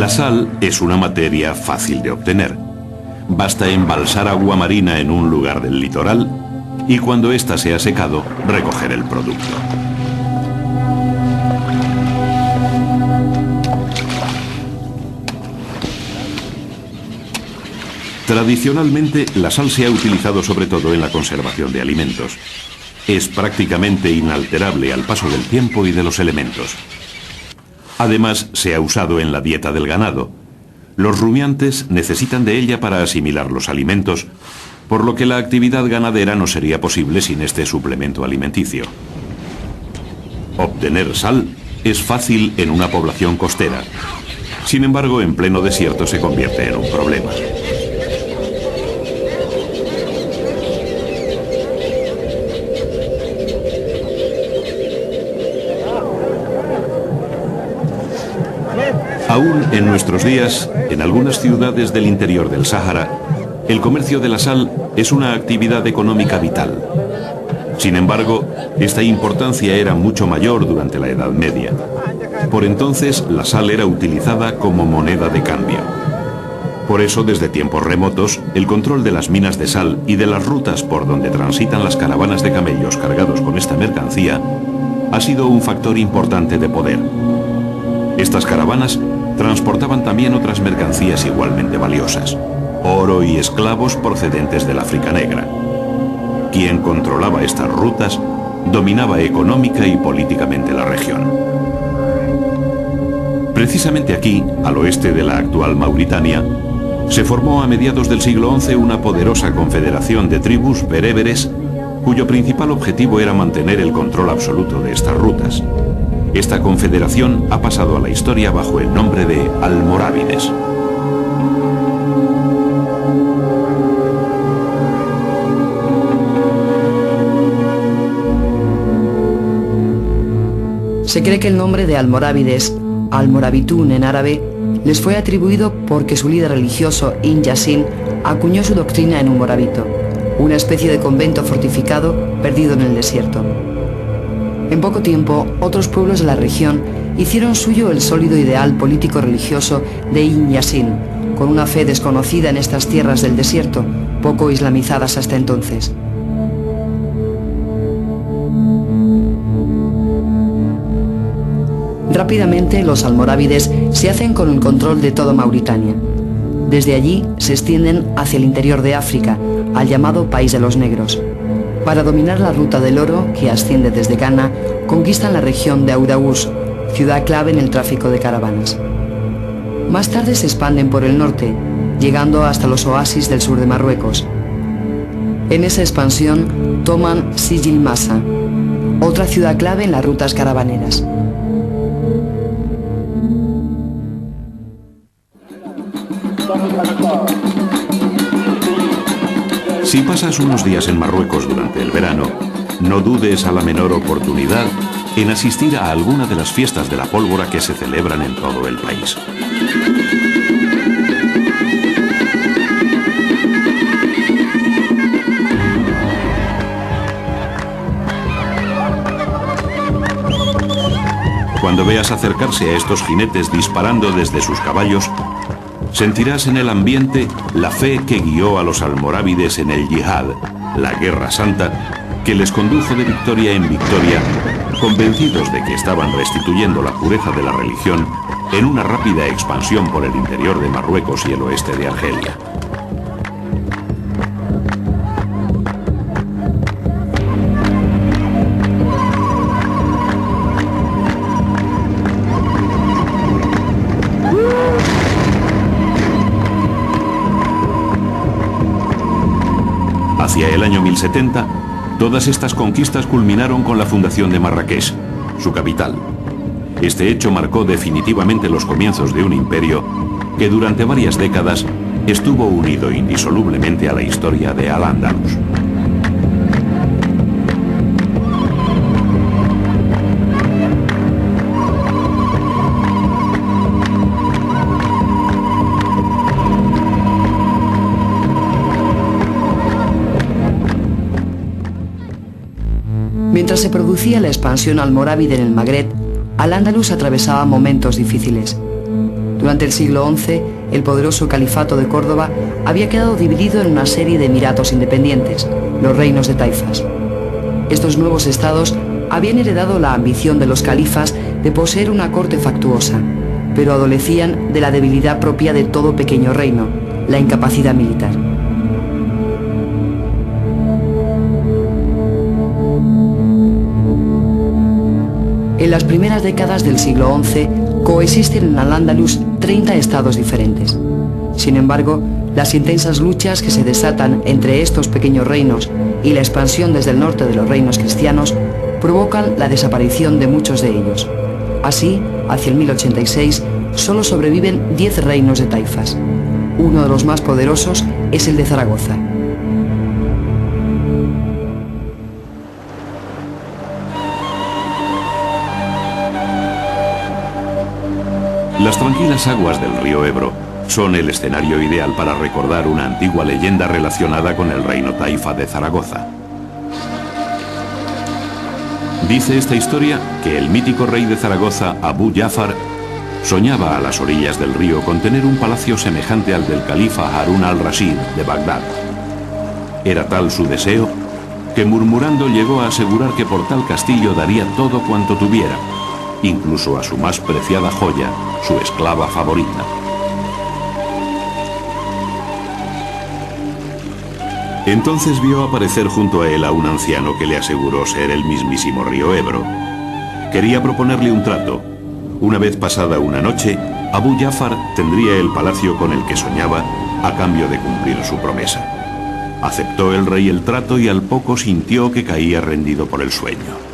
La sal es una materia fácil de obtener. Basta embalsar agua marina en un lugar del litoral y cuando ésta se ha secado, recoger el producto. Tradicionalmente, la sal se ha utilizado sobre todo en la conservación de alimentos. Es prácticamente inalterable al paso del tiempo y de los elementos. Además, se ha usado en la dieta del ganado. Los rumiantes necesitan de ella para asimilar los alimentos, por lo que la actividad ganadera no sería posible sin este suplemento alimenticio. Obtener sal es fácil en una población costera. Sin embargo, en pleno desierto se convierte en un problema. Aún en nuestros días, en algunas ciudades del interior del Sáhara, el comercio de la sal es una actividad económica vital. Sin embargo, esta importancia era mucho mayor durante la Edad Media. Por entonces, la sal era utilizada como moneda de cambio. Por eso, desde tiempos remotos, el control de las minas de sal y de las rutas por donde transitan las caravanas de camellos cargados con esta mercancía ha sido un factor importante de poder. Estas caravanas transportaban también otras mercancías igualmente valiosas, oro y esclavos procedentes del África Negra. Quien controlaba estas rutas dominaba económica y políticamente la región. Precisamente aquí, al oeste de la actual Mauritania, se formó a mediados del siglo XI una poderosa confederación de tribus bereberes cuyo principal objetivo era mantener el control absoluto de estas rutas. Esta confederación ha pasado a la historia bajo el nombre de almorávides. Se cree que el nombre de almorávides, almorabitún en árabe, les fue atribuido porque su líder religioso, Ibn Yassin, acuñó su doctrina en un morabito, una especie de convento fortificado perdido en el desierto. En poco tiempo, otros pueblos de la región hicieron suyo el sólido ideal político-religioso de Ibn Yassin, con una fe desconocida en estas tierras del desierto, poco islamizadas hasta entonces. Rápidamente, los almorávides se hacen con el control de toda Mauritania. Desde allí se extienden hacia el interior de África, al llamado País de los Negros. Para dominar la ruta del oro, que asciende desde Ghana, conquistan la región de Aoudaouz, ciudad clave en el tráfico de caravanas. Más tarde se expanden por el norte, llegando hasta los oasis del sur de Marruecos. En esa expansión toman Sidi El Massa, otra ciudad clave en las rutas caravaneras. Si pasas unos días en Marruecos durante el verano, no dudes a la menor oportunidad en asistir a alguna de las fiestas de la pólvora que se celebran en todo el país. Cuando veas acercarse a estos jinetes disparando desde sus caballos, sentirás en el ambiente la fe que guió a los almorávides en el yihad, la guerra santa, que les condujo de victoria en victoria, convencidos de que estaban restituyendo la pureza de la religión en una rápida expansión por el interior de Marruecos y el oeste de Argelia. Hacia el año 1070, todas estas conquistas culminaron con la fundación de Marrakech, su capital. Este hecho marcó definitivamente los comienzos de un imperio que durante varias décadas estuvo unido indisolublemente a la historia de Al-Ándalus. Mientras se producía la expansión almorávide en el Magreb, Al-Ándalus atravesaba momentos difíciles. Durante el siglo XI, el poderoso califato de Córdoba había quedado dividido en una serie de emiratos independientes, los reinos de taifas. Estos nuevos estados habían heredado la ambición de los califas de poseer una corte factuosa, pero adolecían de la debilidad propia de todo pequeño reino, la incapacidad militar. En las primeras décadas del siglo XI coexisten en Al-Ándalus 30 estados diferentes. Sin embargo, las intensas luchas que se desatan entre estos pequeños reinos y la expansión desde el norte de los reinos cristianos provocan la desaparición de muchos de ellos. Así, hacia el 1086, solo sobreviven 10 reinos de taifas. Uno de los más poderosos es el de Zaragoza. Las tranquilas aguas del río Ebro son el escenario ideal para recordar una antigua leyenda relacionada con el reino taifa de Zaragoza. Dice esta historia que el mítico rey de Zaragoza, Abu Jafar, soñaba a las orillas del río con tener un palacio semejante al del califa Harún al-Rashid de Bagdad. Era tal su deseo que murmurando llegó a asegurar que por tal castillo daría todo cuanto tuviera, incluso a su más preciada joya, su esclava favorita. Entonces vio aparecer junto a él a un anciano que le aseguró ser el mismísimo río Ebro. Quería proponerle un trato. Una vez pasada una noche, Abu Jafar tendría el palacio con el que soñaba a cambio de cumplir su promesa. Aceptó el rey el trato y al poco sintió que caía rendido por el sueño.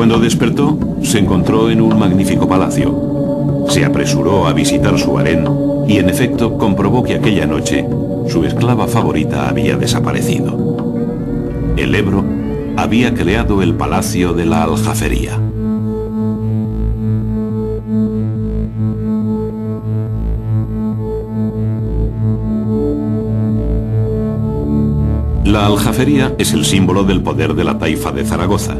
Cuando despertó, se encontró en un magnífico palacio. Se apresuró a visitar su harén y, en efecto, comprobó que aquella noche su esclava favorita había desaparecido. El Ebro había creado el palacio de la Aljafería. La Aljafería es el símbolo del poder de la taifa de Zaragoza.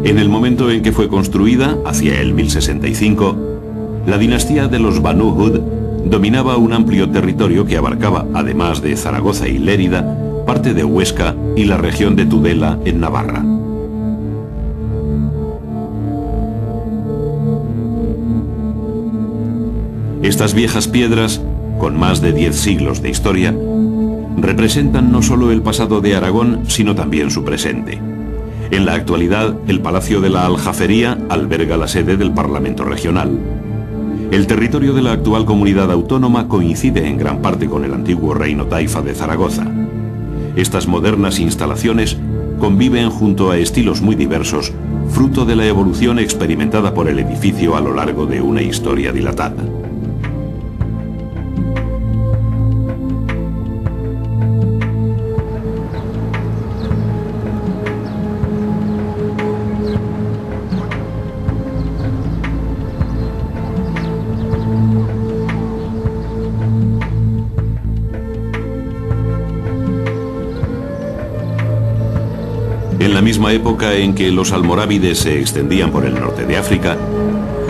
En el momento en que fue construida, hacia el 1065, la dinastía de los Banú Hud dominaba un amplio territorio que abarcaba, además de Zaragoza y Lérida, parte de Huesca y la región de Tudela en Navarra. Estas viejas piedras, con más de 10 siglos de historia, representan no solo el pasado de Aragón, sino también su presente. En la actualidad, el Palacio de la Aljafería alberga la sede del Parlamento Regional. El territorio de la actual comunidad autónoma coincide en gran parte con el antiguo reino taifa de Zaragoza. Estas modernas instalaciones conviven junto a estilos muy diversos, fruto de la evolución experimentada por el edificio a lo largo de una historia dilatada. En la misma época en que los almorávides se extendían por el norte de África,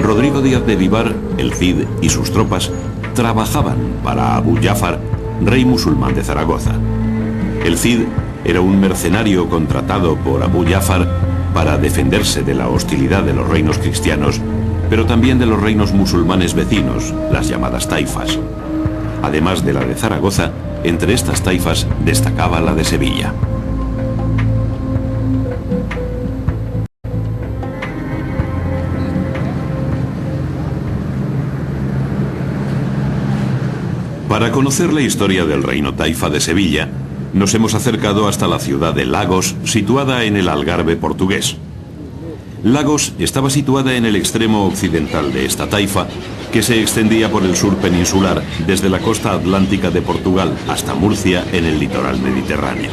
Rodrigo Díaz de Vivar, el Cid y sus tropas trabajaban para Abu Jafar, rey musulmán de Zaragoza. El Cid era un mercenario contratado por Abu Jafar para defenderse de la hostilidad de los reinos cristianos, pero también de los reinos musulmanes vecinos, las llamadas taifas. Además de la de Zaragoza, entre estas taifas destacaba la de Sevilla. Para conocer la historia del reino taifa de Sevilla, nos hemos acercado hasta la ciudad de Lagos, situada en el Algarve portugués. Lagos estaba situada en el extremo occidental de esta taifa, que se extendía por el sur peninsular, desde la costa atlántica de Portugal hasta Murcia en el litoral mediterráneo.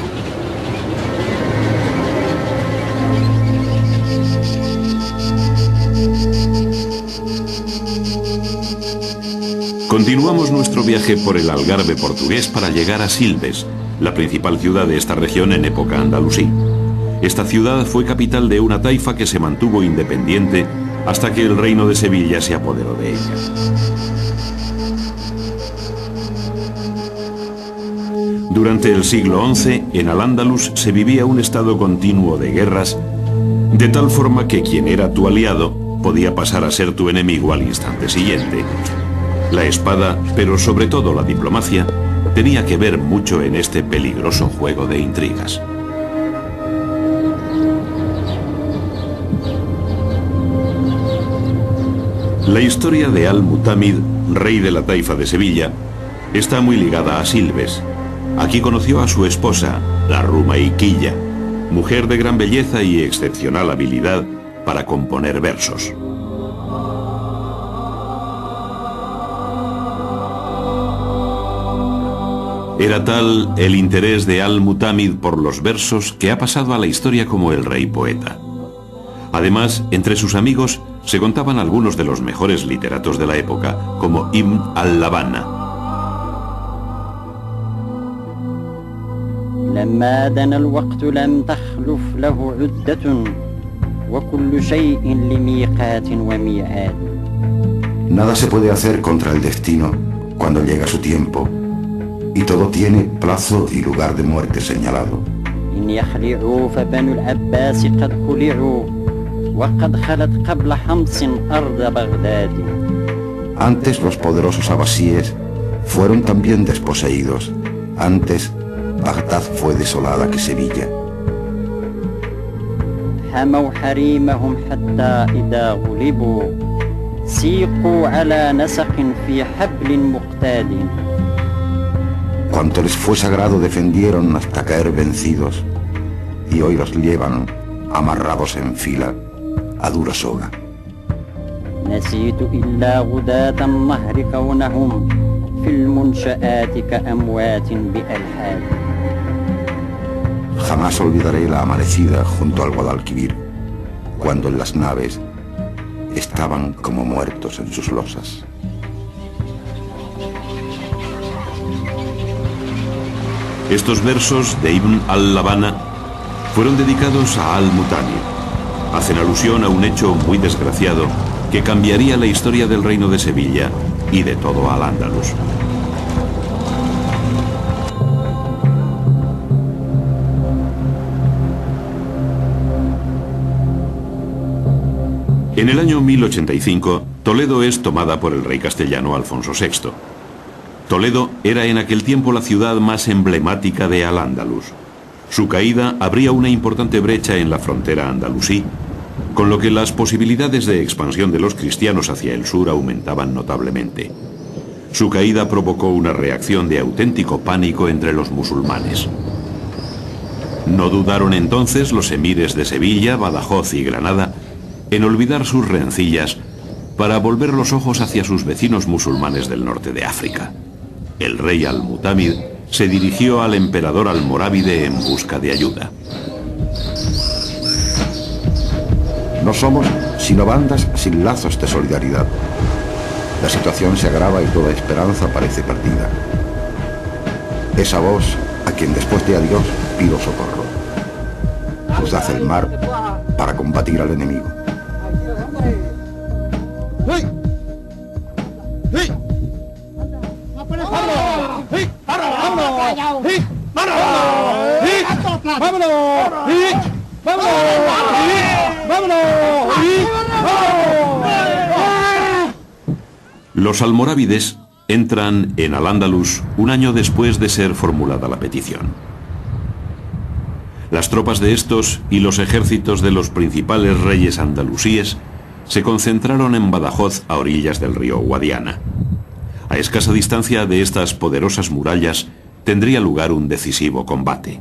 Continuamos nuestro viaje por el Algarve portugués para llegar a Silves, la principal ciudad de esta región en época andalusí. Esta ciudad fue capital de una taifa que se mantuvo independiente hasta que el reino de Sevilla se apoderó de ella. Durante el siglo XI, en Al-Ándalus se vivía un estado continuo de guerras, de tal forma que quien era tu aliado podía pasar a ser tu enemigo al instante siguiente. La espada, pero sobre todo la diplomacia, tenía que ver mucho en este peligroso juego de intrigas. La historia de Al-Mutámid, rey de la taifa de Sevilla, está muy ligada a Silves. Aquí conoció a su esposa, la Rumaiquilla, mujer de gran belleza y excepcional habilidad para componer versos. Era tal el interés de Al-Mutámid por los versos que ha pasado a la historia como el rey poeta. Además, entre sus amigos se contaban algunos de los mejores literatos de la época, como Ibn al-Labana. Nada se puede hacer contra el destino cuando llega su tiempo, y todo tiene plazo y lugar de muerte señalado. Antes los poderosos abasíes fueron también desposeídos. Antes Bagdad fue desolada que Sevilla. Cuanto les fue sagrado defendieron hasta caer vencidos, y hoy los llevan amarrados en fila a dura soga. Jamás olvidaré la amanecida junto al Guadalquivir, cuando en las naves estaban como muertos en sus losas. Estos versos de Ibn al-Labana fueron dedicados a Al-Mutámid. Hacen alusión a un hecho muy desgraciado que cambiaría la historia del reino de Sevilla y de todo Al-Ándalus. En el año 1085, Toledo es tomada por el rey castellano Alfonso VI. Toledo era en aquel tiempo la ciudad más emblemática de Al-Ándalus. Su caída abría una importante brecha en la frontera andalusí, con lo que las posibilidades de expansión de los cristianos hacia el sur aumentaban notablemente. Su caída provocó una reacción de auténtico pánico entre los musulmanes. No dudaron entonces los emires de Sevilla, Badajoz y Granada en olvidar sus rencillas para volver los ojos hacia sus vecinos musulmanes del norte de África. El rey Al-Mutámid se dirigió al emperador almorávide en busca de ayuda. No somos sino bandas sin lazos de solidaridad. La situación se agrava y toda esperanza parece perdida. Es a vos a quien después de a Dios pido socorro. Cruzad el mar para combatir al enemigo. Los almorávides entran en Al-Ándalus un año después de ser formulada la petición. Las tropas de estos y los ejércitos de los principales reyes andalusíes se concentraron en Badajoz a orillas del río Guadiana. A escasa distancia de estas poderosas murallas tendría lugar un decisivo combate.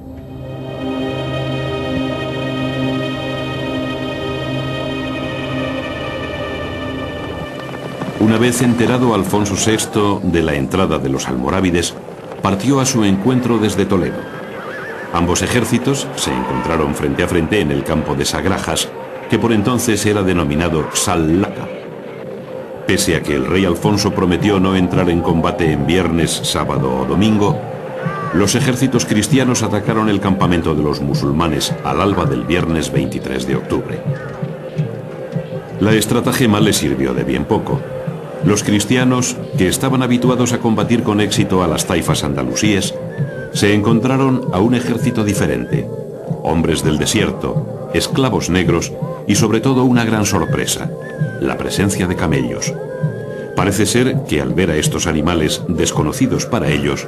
Una vez enterado Alfonso VI de la entrada de los almorávides, partió a su encuentro desde Toledo. Ambos ejércitos se encontraron frente a frente en el campo de Sagrajas, que por entonces era denominado Sal-Laka. Pese a que el rey Alfonso prometió no entrar en combate en viernes, sábado o domingo, Los ejércitos cristianos atacaron el campamento de los musulmanes al alba del viernes 23 de octubre. La estratagema les sirvió de bien poco. Los cristianos, que estaban habituados a combatir con éxito a las taifas andalusíes, se encontraron a un ejército diferente, hombres del desierto, esclavos negros y sobre todo una gran sorpresa, la presencia de camellos. Parece ser que al ver a estos animales desconocidos para ellos,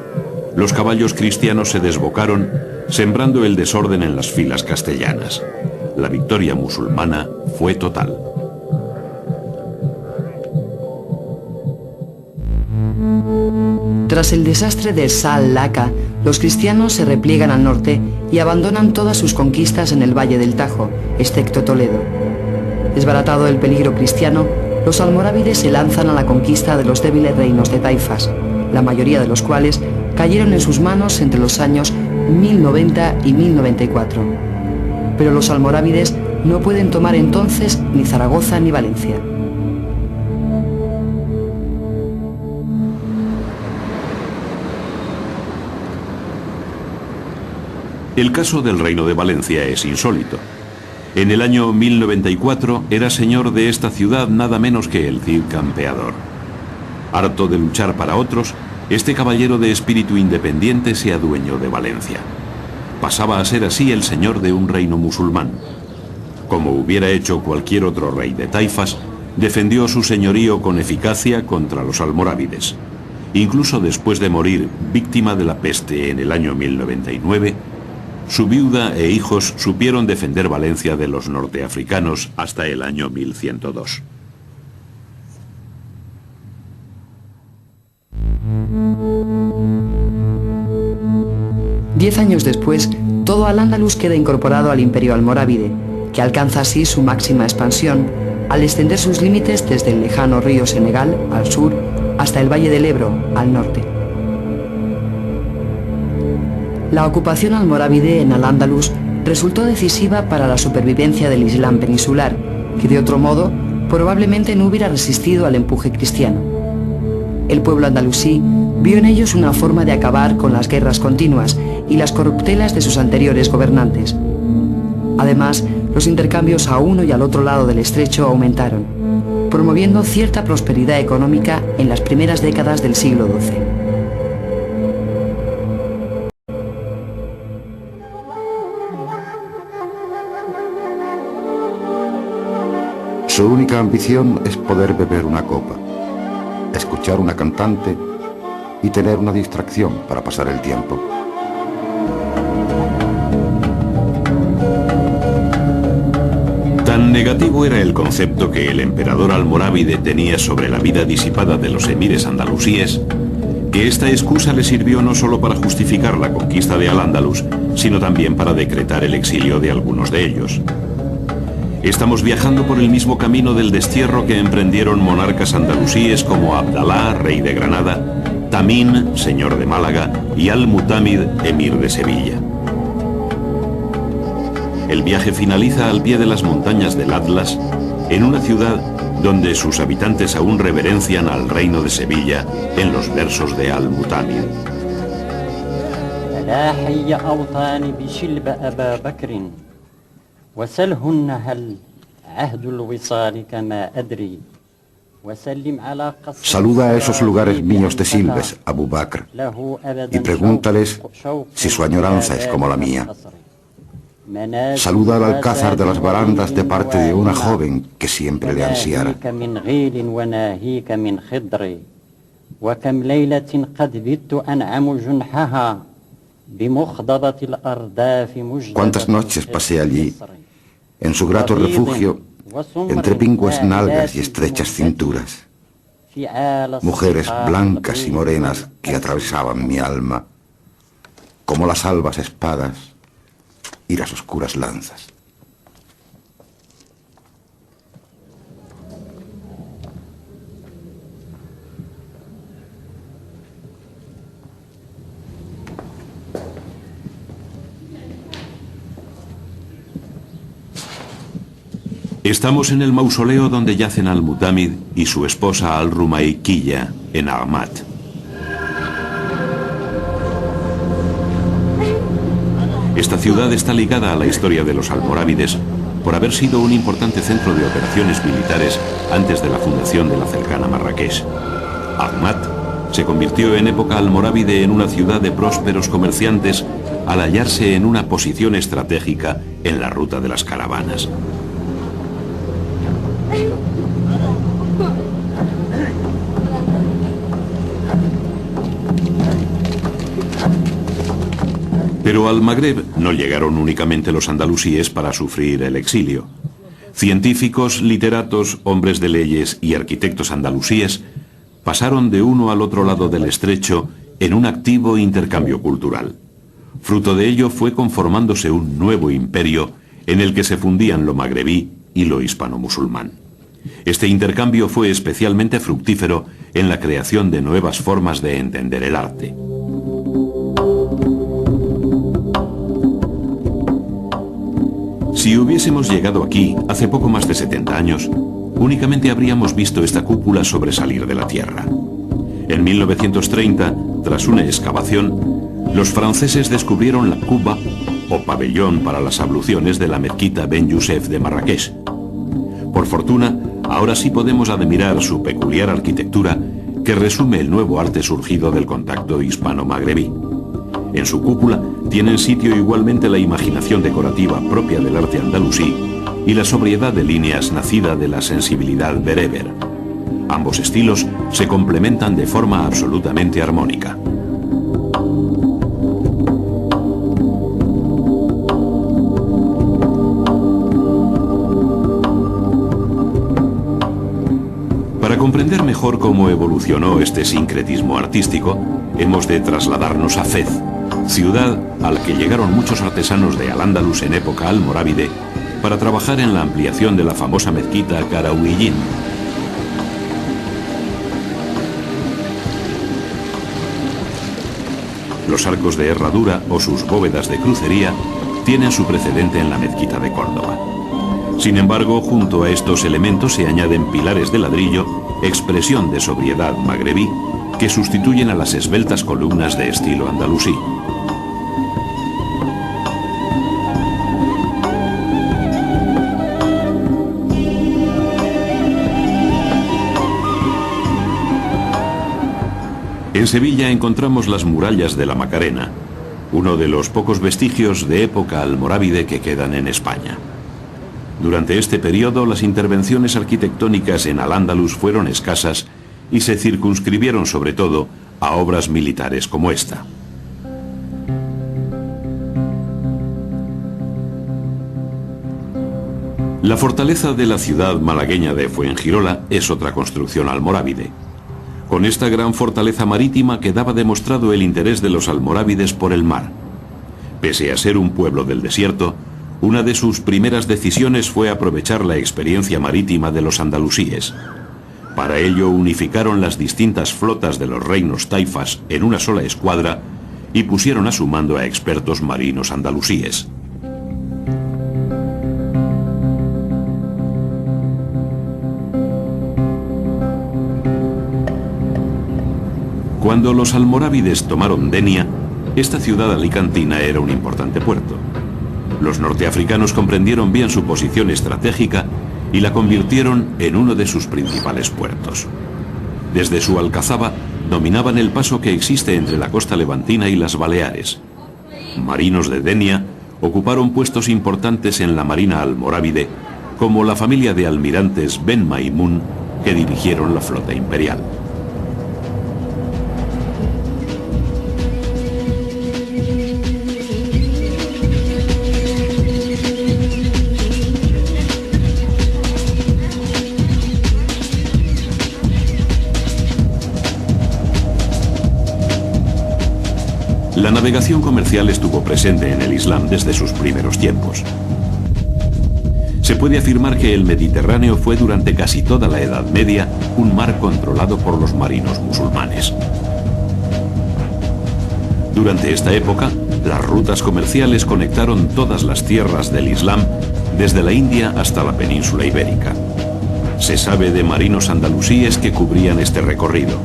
los caballos cristianos se desbocaron, sembrando el desorden en las filas castellanas. La victoria musulmana fue total. Tras el desastre de Sal-Laka, los cristianos se repliegan al norte y abandonan todas sus conquistas en el Valle del Tajo, excepto Toledo. Desbaratado el peligro cristiano, los almorávides se lanzan a la conquista de los débiles reinos de taifas, la mayoría de los cuales cayeron en sus manos entre los años 1090 y 1094. Pero los almorávides no pueden tomar entonces ni Zaragoza ni Valencia. El caso del Reino de Valencia es insólito. En el año 1094 era señor de esta ciudad nada menos que el Cid Campeador. Harto de luchar para otros, este caballero de espíritu independiente se adueñó de Valencia. Pasaba a ser así el señor de un reino musulmán. Como hubiera hecho cualquier otro rey de taifas, defendió su señorío con eficacia contra los almorávides. Incluso después de morir víctima de la peste en el año 1099, su viuda e hijos supieron defender Valencia de los norteafricanos hasta el año 1102. Diez años después, todo Al-Ándalus queda incorporado al imperio almorávide, que alcanza así su máxima expansión al extender sus límites desde el lejano río Senegal, al sur, hasta el Valle del Ebro, al norte. La ocupación almorávide en Al-Ándalus resultó decisiva para la supervivencia del Islam peninsular, que de otro modo probablemente no hubiera resistido al empuje cristiano. El pueblo andalusí vio en ellos una forma de acabar con las guerras continuas y las corruptelas de sus anteriores gobernantes. Además, los intercambios a uno y al otro lado del estrecho aumentaron, promoviendo cierta prosperidad económica en las primeras décadas del siglo XII. Su única ambición es poder beber una copa, escuchar una cantante y tener una distracción para pasar el tiempo. Tan negativo era el concepto que el emperador almorávide tenía sobre la vida disipada de los emires andalusíes, que esta excusa le sirvió no solo para justificar la conquista de Al-Ándalus, sino también para decretar el exilio de algunos de ellos. Estamos viajando por el mismo camino del destierro que emprendieron monarcas andalusíes como Abdalá, rey de Granada, Tamín, señor de Málaga, y Al-Mutámid, emir de Sevilla. El viaje finaliza al pie de las montañas del Atlas, en una ciudad donde sus habitantes aún reverencian al reino de Sevilla en los versos de Al-Mutámid. Saluda a esos lugares míos de Silves, Abu Bakr, y pregúntales si su añoranza es como la mía. Saluda al alcázar de las barandas de parte de una joven que siempre le ansiara. ¿Cuántas noches pasé allí, en su grato refugio, entre pingües nalgas y estrechas cinturas? Mujeres blancas y morenas que atravesaban mi alma, como las albas espadas y las oscuras lanzas. Estamos en el mausoleo donde yacen Al-Mutámid y su esposa Al-Rumayquilla, en Ahmad. Esta ciudad está ligada a la historia de los almorávides por haber sido un importante centro de operaciones militares antes de la fundación de la cercana Marrakech. Ahmad se convirtió en época almorávide en una ciudad de prósperos comerciantes al hallarse en una posición estratégica en la ruta de las caravanas. Pero al Magreb no llegaron únicamente los andalusíes para sufrir el exilio. Científicos, literatos, hombres de leyes y arquitectos andalusíes pasaron de uno al otro lado del estrecho en un activo intercambio cultural. Fruto de ello fue conformándose un nuevo imperio en el que se fundían lo magrebí y lo hispano-musulmán. Este intercambio fue especialmente fructífero en la creación de nuevas formas de entender el arte. Si hubiésemos llegado aquí hace poco más de 70 años, únicamente habríamos visto esta cúpula sobresalir de la tierra. En 1930, tras una excavación, los franceses descubrieron la cuba o pabellón para las abluciones de la mezquita Ben Youssef de Marrakech. Por fortuna, ahora sí podemos admirar su peculiar arquitectura que resume el nuevo arte surgido del contacto hispano-magrebí. En su cúpula tienen sitio igualmente la imaginación decorativa propia del arte andalusí y la sobriedad de líneas nacida de la sensibilidad bereber. Ambos estilos se complementan de forma absolutamente armónica. Para comprender mejor cómo evolucionó este sincretismo artístico, hemos de trasladarnos a Fez, ciudad a la que llegaron muchos artesanos de Al-Ándalus en época almorávide para trabajar en la ampliación de la famosa mezquita Qarawiyyin. Los arcos de herradura o sus bóvedas de crucería tienen su precedente en la mezquita de Córdoba. Sin embargo, junto a estos elementos se añaden pilares de ladrillo, expresión de sobriedad magrebí, que sustituyen a las esbeltas columnas de estilo andalusí. En Sevilla encontramos las murallas de la Macarena, uno de los pocos vestigios de época almorávide que quedan en España. Durante este periodo, las intervenciones arquitectónicas en Al-Ándalus fueron escasas y se circunscribieron sobre todo a obras militares como esta. La fortaleza de la ciudad malagueña de Fuengirola es otra construcción almorávide. Con esta gran fortaleza marítima quedaba demostrado el interés de los almorávides por el mar. Pese a ser un pueblo del desierto, una de sus primeras decisiones fue aprovechar la experiencia marítima de los andalusíes. Para ello unificaron las distintas flotas de los reinos taifas en una sola escuadra y pusieron a su mando a expertos marinos andalusíes. Cuando los almorávides tomaron Denia, esta ciudad alicantina era un importante puerto. Los norteafricanos comprendieron bien su posición estratégica y la convirtieron en uno de sus principales puertos. Desde su alcazaba dominaban el paso que existe entre la costa levantina y las Baleares. Marinos de Denia ocuparon puestos importantes en la marina almorávide, como la familia de almirantes Ben Maimun, que dirigieron la flota imperial. La navegación comercial estuvo presente en el Islam desde sus primeros tiempos. Se puede afirmar que el Mediterráneo fue durante casi toda la Edad Media un mar controlado por los marinos musulmanes. Durante esta época, las rutas comerciales conectaron todas las tierras del Islam, desde la India hasta la península ibérica. Se sabe de marinos andalusíes que cubrían este recorrido.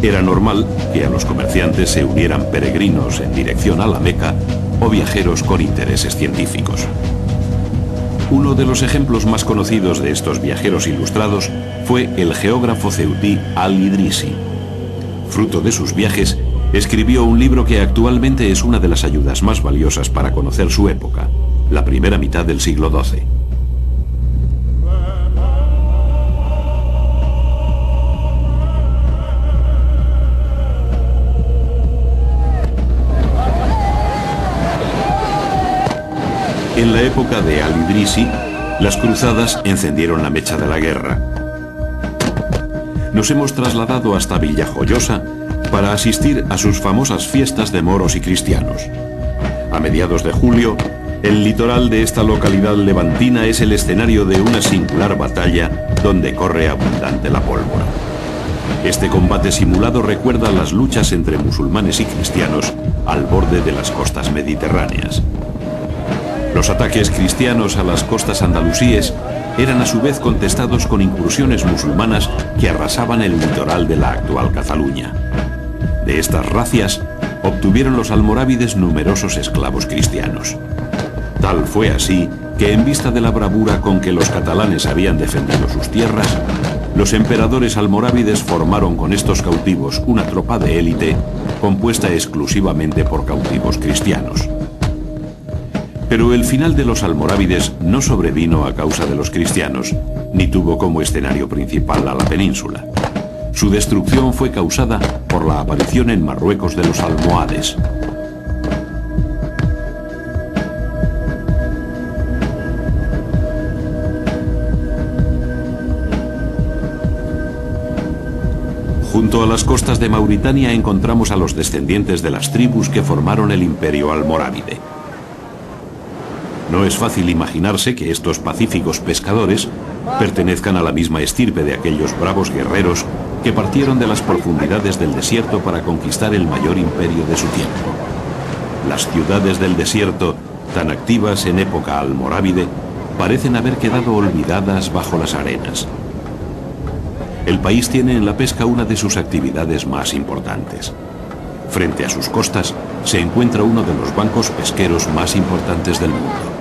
Era normal que a los comerciantes se unieran peregrinos en dirección a la Meca o viajeros con intereses científicos. Uno de los ejemplos más conocidos de estos viajeros ilustrados fue el geógrafo ceutí Al-Idrisi. Fruto de sus viajes, escribió un libro que actualmente es una de las ayudas más valiosas para conocer su época, la primera mitad del siglo XII. En la época de Al-Idrisi, las cruzadas encendieron la mecha de la guerra. Nos hemos trasladado hasta Villajoyosa para asistir a sus famosas fiestas de moros y cristianos. A mediados de julio, el litoral de esta localidad levantina es el escenario de una singular batalla donde corre abundante la pólvora. Este combate simulado recuerda las luchas entre musulmanes y cristianos al borde de las costas mediterráneas. Los ataques cristianos a las costas andalusíes eran a su vez contestados con incursiones musulmanas que arrasaban el litoral de la actual Cataluña. De estas racias obtuvieron los almorávides numerosos esclavos cristianos. Tal fue así que, en vista de la bravura con que los catalanes habían defendido sus tierras, los emperadores almorávides formaron con estos cautivos una tropa de élite compuesta exclusivamente por cautivos cristianos. Pero el final de los almorávides no sobrevino a causa de los cristianos, ni tuvo como escenario principal a la península. Su destrucción fue causada por la aparición en Marruecos de los almohades. Junto a las costas de Mauritania encontramos a los descendientes de las tribus que formaron el imperio almorávide. No es fácil imaginarse que estos pacíficos pescadores pertenezcan a la misma estirpe de aquellos bravos guerreros que partieron de las profundidades del desierto para conquistar el mayor imperio de su tiempo. Las ciudades del desierto, tan activas en época almorávide, parecen haber quedado olvidadas bajo las arenas. El país tiene en la pesca una de sus actividades más importantes. Frente a sus costas se encuentra uno de los bancos pesqueros más importantes del mundo.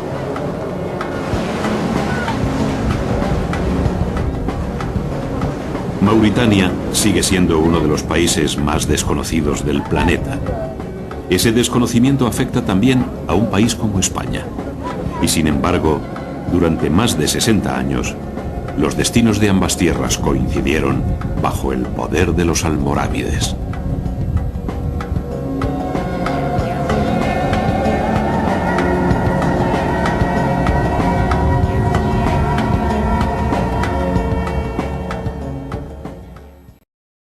Mauritania sigue siendo uno de los países más desconocidos del planeta. Ese desconocimiento afecta también a un país como España. Y sin embargo, durante más de 60 años, los destinos de ambas tierras coincidieron bajo el poder de los almorávides.